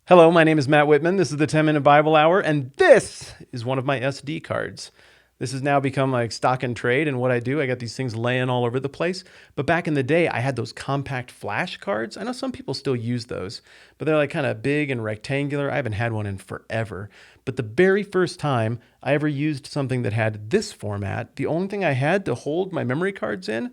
Hello, my name is Matt Whitman. This is the 10-Minute Bible Hour, and this is one of my SD cards. This has now become like stock and trade, and what I do, I got these things laying all over the place. But back in the day, I had those compact flash cards. I know some people still use those, but they're like kind of big and rectangular. I haven't had one in forever. But the very first time I ever used something that had this format, the only thing I had to hold my memory cards in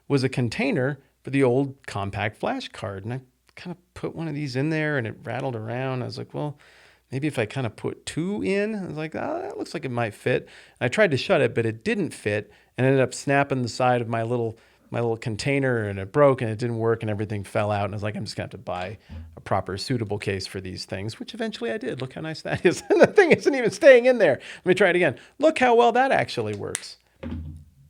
was a container for the old compact flash card. And I kind of put one of these in there and it rattled around. I was like, well, maybe if I kind of put two in, I was like, oh, that looks like it might fit. And I tried to shut it, but it didn't fit and ended up snapping the side of my little container, and it broke and it didn't work and everything fell out. And I was like, I'm just gonna have to buy a proper suitable case for these things, which eventually I did. Look how nice that is. And the thing isn't even staying in there. Let me try it again. Look how well that actually works.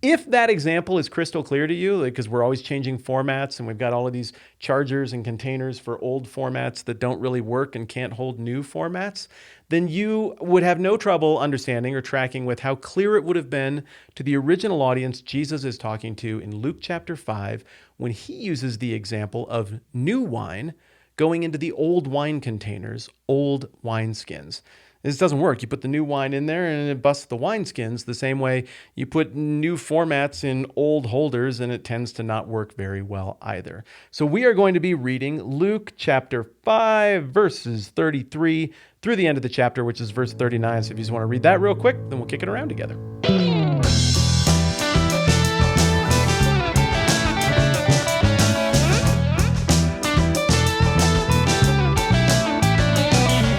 If that example is crystal clear to you, because we're always changing formats and we've got all of these chargers and containers for old formats that don't really work and can't hold new formats, then you would have no trouble understanding or tracking with how clear it would have been to the original audience Jesus is talking to in Luke chapter 5 when he uses the example of new wine going into the old wine containers, old wineskins. This doesn't work. You put the new wine in there and it busts the wineskins the same way you put new formats in old holders, and it tends to not work very well either. So we are going to be reading Luke chapter 5, verses 33 through the end of the chapter, which is verse 39. So if you just want to read that real quick, then we'll kick it around together.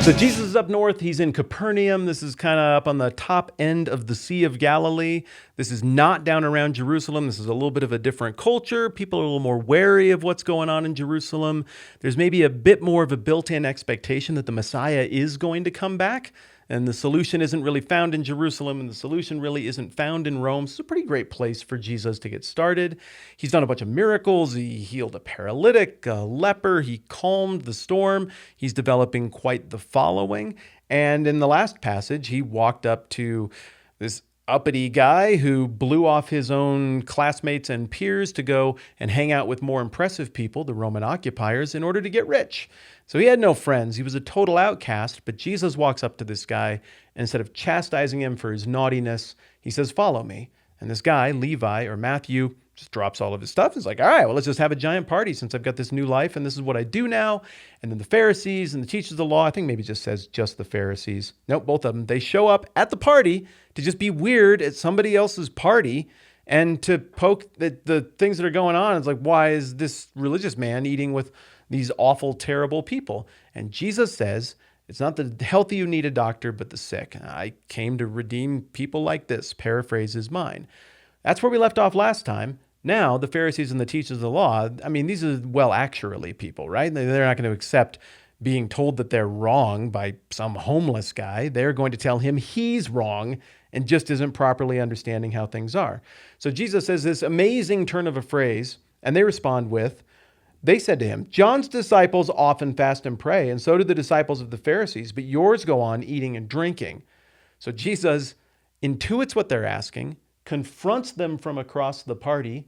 So Jesus is up north. He's in Capernaum. This is kind of up on the top end of the Sea of Galilee. This is not down around Jerusalem. This is a little bit of a different culture. People are a little more wary of what's going on in Jerusalem. There's maybe a bit more of a built-in expectation that the Messiah is going to come back. And the solution isn't really found in Jerusalem, and the solution really isn't found in Rome. So it's a pretty great place for Jesus to get started. He's done a bunch of miracles. He healed a paralytic, a leper. He calmed the storm. He's developing quite the following. And in the last passage, he walked up to this uppity guy who blew off his own classmates and peers to go and hang out with more impressive people, the Roman occupiers, in order to get rich. So he had no friends. He was a total outcast, but Jesus walks up to this guy, and instead of chastising him for his naughtiness, he says, "Follow me." And this guy, Levi or Matthew, just drops all of his stuff. He's like, all right, well, let's just have a giant party since I've got this new life and this is what I do now. And then the Pharisees and the teachers of the law, I think maybe it just says just the Pharisees. Nope, both of them. They show up at the party to just be weird at somebody else's party and to poke the things that are going on. It's like, why is this religious man eating with these awful, terrible people? And Jesus says, it's not the healthy who need a doctor, but the sick. I came to redeem people like this. Paraphrase is mine. That's where we left off last time. Now, the Pharisees and the teachers of the law, I mean, these are, well, actually people, right? They're not going to accept being told that they're wrong by some homeless guy. They're going to tell him he's wrong and just isn't properly understanding how things are. So Jesus says this amazing turn of a phrase, and they respond with, they said to him, "John's disciples often fast and pray, and so do the disciples of the Pharisees, but yours go on eating and drinking." So Jesus intuits what they're asking, confronts them from across the party,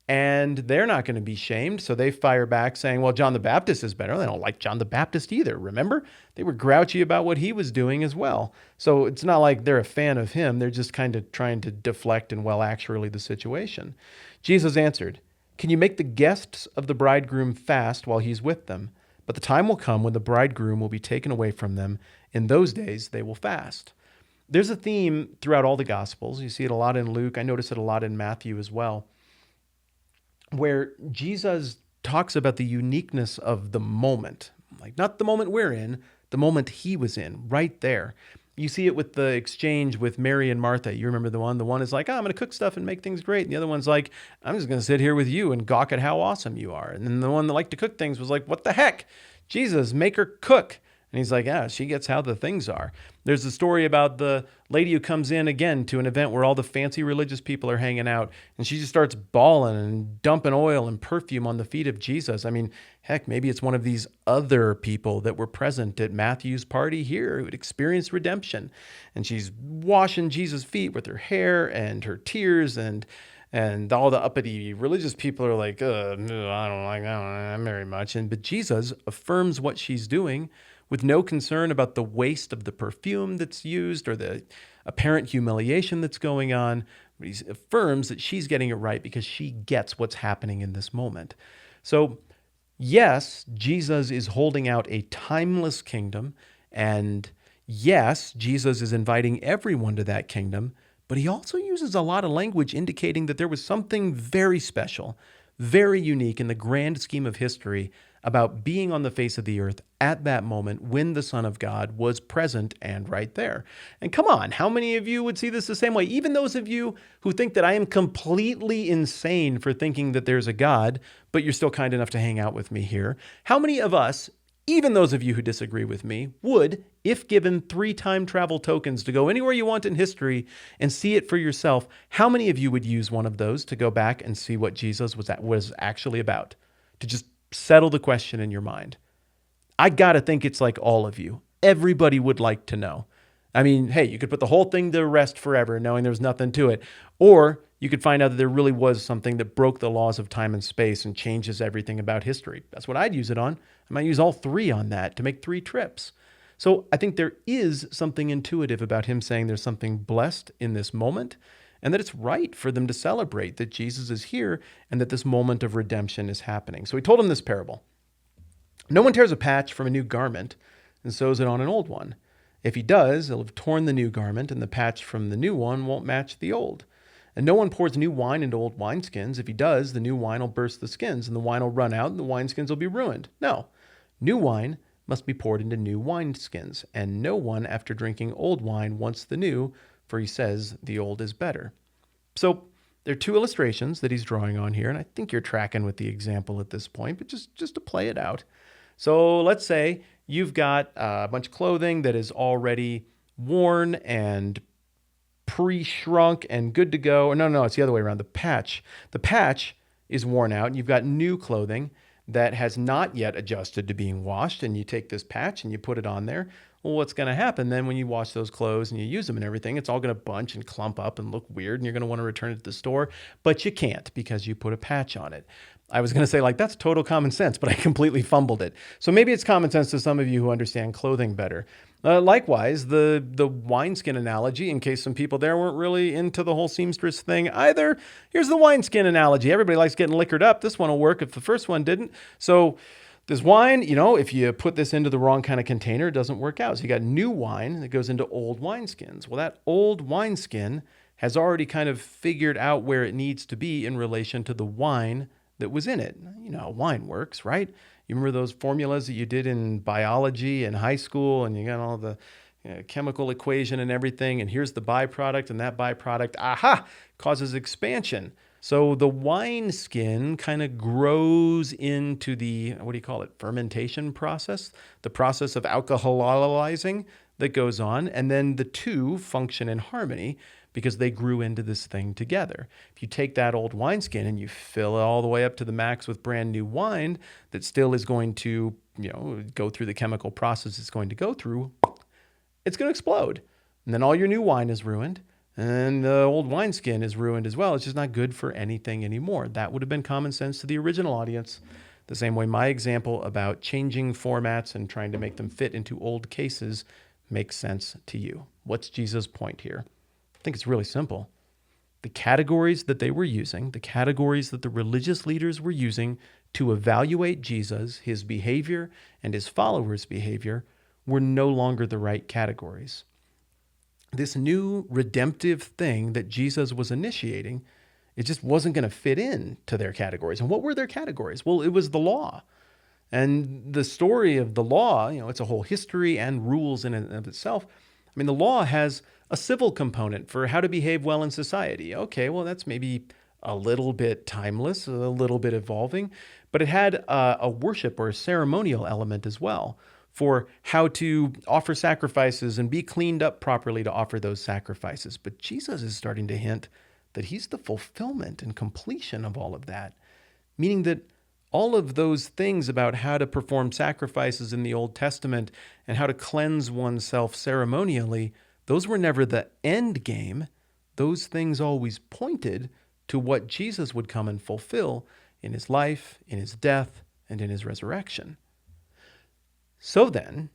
and they're not going to be shamed. So they fire back saying, well, John the Baptist is better. They don't like John the Baptist either. Remember? They were grouchy about what he was doing as well. So it's not like they're a fan of him. They're just kind of trying to deflect and, well, actually the situation. Jesus answered, "Can you make the guests of the bridegroom fast while he's with them? But the time will come when the bridegroom will be taken away from them. In those days, they will fast." There's a theme throughout all the Gospels. You see it a lot in Luke. I notice it a lot in Matthew as well, where Jesus talks about the uniqueness of the moment. Like, not the moment we're in, the moment he was in, right there. You see it with the exchange with Mary and Martha. You remember the one? The one is like, oh, I'm going to cook stuff and make things great. And the other one's like, I'm just going to sit here with you and gawk at how awesome you are. And then the one that liked to cook things was like, what the heck? Jesus, make her cook. And he's like, yeah, she gets how the things are. There's a story about the lady who comes in again to an event where all the fancy religious people are hanging out, and she just starts bawling and dumping oil and perfume on the feet of Jesus. I mean, heck, maybe it's one of these other people that were present at Matthew's party here who had experienced redemption. And she's washing Jesus' feet with her hair and her tears, and all the uppity religious people are like, no, I don't like that one very much. But Jesus affirms what she's doing with no concern about the waste of the perfume that's used or the apparent humiliation that's going on. He affirms that she's getting it right because she gets what's happening in this moment. So, yes, Jesus is holding out a timeless kingdom, and yes, Jesus is inviting everyone to that kingdom, but he also uses a lot of language indicating that there was something very special, very unique in the grand scheme of history about being on the face of the earth at that moment when the Son of God was present and right there. And come on, how many of you would see this the same way? Even those of you who think that I am completely insane for thinking that there's a God, but you're still kind enough to hang out with me here. How many of us, even those of you who disagree with me, would, if given 3 time travel tokens to go anywhere you want in history and see it for yourself, how many of you would use one of those to go back and see what Jesus was actually about? To just settle the question in your mind. I got to think it's like all of you. Everybody would like to know. I mean, hey, you could put the whole thing to rest forever knowing there's nothing to it. Or you could find out that there really was something that broke the laws of time and space and changes everything about history. That's what I'd use it on. I might use all 3 on that to make 3 trips. So I think there is something intuitive about him saying there's something blessed in this moment and that it's right for them to celebrate that Jesus is here and that this moment of redemption is happening. So he told him this parable. No one tears a patch from a new garment and sews it on an old one. If he does, he'll have torn the new garment, and the patch from the new one won't match the old. And no one pours new wine into old wineskins. If he does, the new wine will burst the skins, and the wine will run out, and the wineskins will be ruined. No, new wine must be poured into new wineskins, and no one, after drinking old wine, wants the new, for he says the old is better. So there are 2 illustrations that he's drawing on here, and I think you're tracking with the example at this point, but just to play it out. So let's say you've got a bunch of clothing that is already worn and pre-shrunk and good to go. Or no, it's the other way around. The patch is worn out, and you've got new clothing that has not yet adjusted to being washed, and you take this patch and you put it on there. Well, what's going to happen then when you wash those clothes and you use them and everything? It's all going to bunch and clump up and look weird, and you're going to want to return it to the store, but you can't because you put a patch on it. I was going to say, like, that's total common sense, but I completely fumbled it. So maybe it's common sense to some of you who understand clothing better. Likewise, the wineskin analogy, in case some people there weren't really into the whole seamstress thing either, here's the wineskin analogy. Everybody likes getting liquored up. This one will work if the first one didn't. So this wine, if you put this into the wrong kind of container, it doesn't work out. So you got new wine that goes into old wineskins. Well, that old wineskin has already kind of figured out where it needs to be in relation to the wine that was in it. You know how wine works, right? You remember those formulas that you did in biology in high school, and you got all the chemical equation and everything, and here's the byproduct, and that byproduct, causes expansion. So the wine skin kind of grows into the, fermentation process, the process of alcoholizing that goes on, and then the 2 function in harmony because they grew into this thing together. If you take that old wineskin and you fill it all the way up to the max with brand new wine that still is going to, go through the chemical process it's going to go through, it's going to explode. And then all your new wine is ruined, and the old wineskin is ruined as well. It's just not good for anything anymore. That would have been common sense to the original audience. The same way my example about changing formats and trying to make them fit into old cases makes sense to you. What's Jesus' point here? I think it's really simple. The categories that they were using, the categories that the religious leaders were using to evaluate Jesus, his behavior, and his followers' behavior were no longer the right categories. This new redemptive thing that Jesus was initiating, it just wasn't going to fit in to their categories. And what were their categories? Well, it was the law. And the story of the law, it's a whole history and rules in and of itself. I mean, the law has a civil component for how to behave well in society. Okay, well, that's maybe a little bit timeless, a little bit evolving, but it had a worship or a ceremonial element as well for how to offer sacrifices and be cleaned up properly to offer those sacrifices. But Jesus is starting to hint that he's the fulfillment and completion of all of that, meaning that all of those things about how to perform sacrifices in the Old Testament and how to cleanse oneself ceremonially, those were never the end game. Those things always pointed to what Jesus would come and fulfill in his life, in his death, and in his resurrection. So then,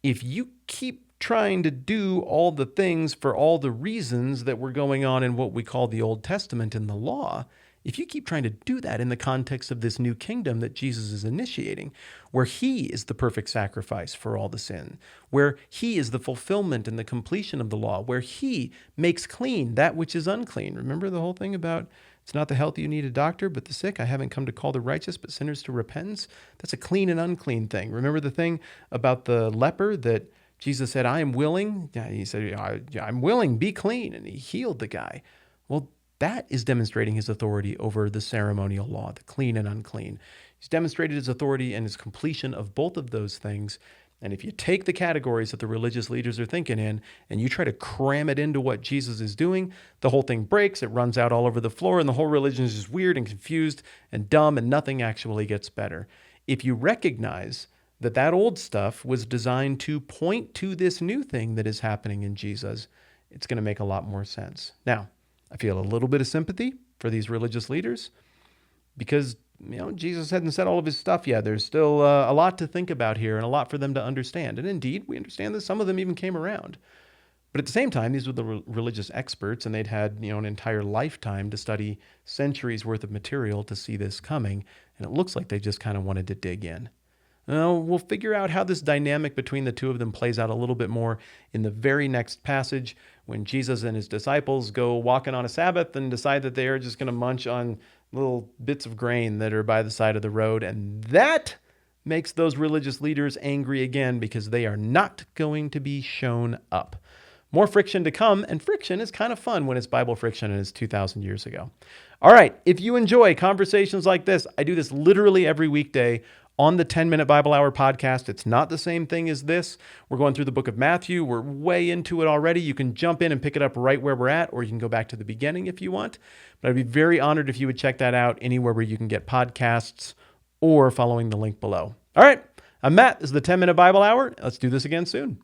if you keep trying to do all the things for all the reasons that were going on in what we call the Old Testament in the law, if you keep trying to do that in the context of this new kingdom that Jesus is initiating, where he is the perfect sacrifice for all the sin, where he is the fulfillment and the completion of the law, where he makes clean that which is unclean. Remember the whole thing about it's not the healthy you need a doctor, but the sick. I haven't come to call the righteous, but sinners to repentance. That's a clean and unclean thing. Remember the thing about the leper that Jesus said, I am willing. He said, I'm willing, be clean. And he healed the guy. Well, that is demonstrating his authority over the ceremonial law, the clean and unclean. He's demonstrated his authority and his completion of both of those things. And if you take the categories that the religious leaders are thinking in and you try to cram it into what Jesus is doing, the whole thing breaks, it runs out all over the floor, and the whole religion is just weird and confused and dumb, and nothing actually gets better. If you recognize that that old stuff was designed to point to this new thing that is happening in Jesus, it's going to make a lot more sense. Now, I feel a little bit of sympathy for these religious leaders because, Jesus hadn't said all of his stuff yet. There's still a lot to think about here and a lot for them to understand. And indeed, we understand that some of them even came around. But at the same time, these were the religious experts, and they'd had, an entire lifetime to study centuries worth of material to see this coming. And it looks like they just kind of wanted to dig in. We'll figure out how this dynamic between the two of them plays out a little bit more in the very next passage when Jesus and his disciples go walking on a Sabbath and decide that they are just going to munch on little bits of grain that are by the side of the road. And that makes those religious leaders angry again because they are not going to be shown up. More friction to come, and friction is kind of fun when it's Bible friction and it's 2,000 years ago. All right, if you enjoy conversations like this, I do this literally every weekday on the 10-Minute Bible Hour podcast. It's not the same thing as this. We're going through the book of Matthew. We're way into it already. You can jump in and pick it up right where we're at, or you can go back to the beginning if you want. But I'd be very honored if you would check that out anywhere where you can get podcasts or following the link below. All right, I'm Matt. This is the 10-Minute Bible Hour. Let's do this again soon.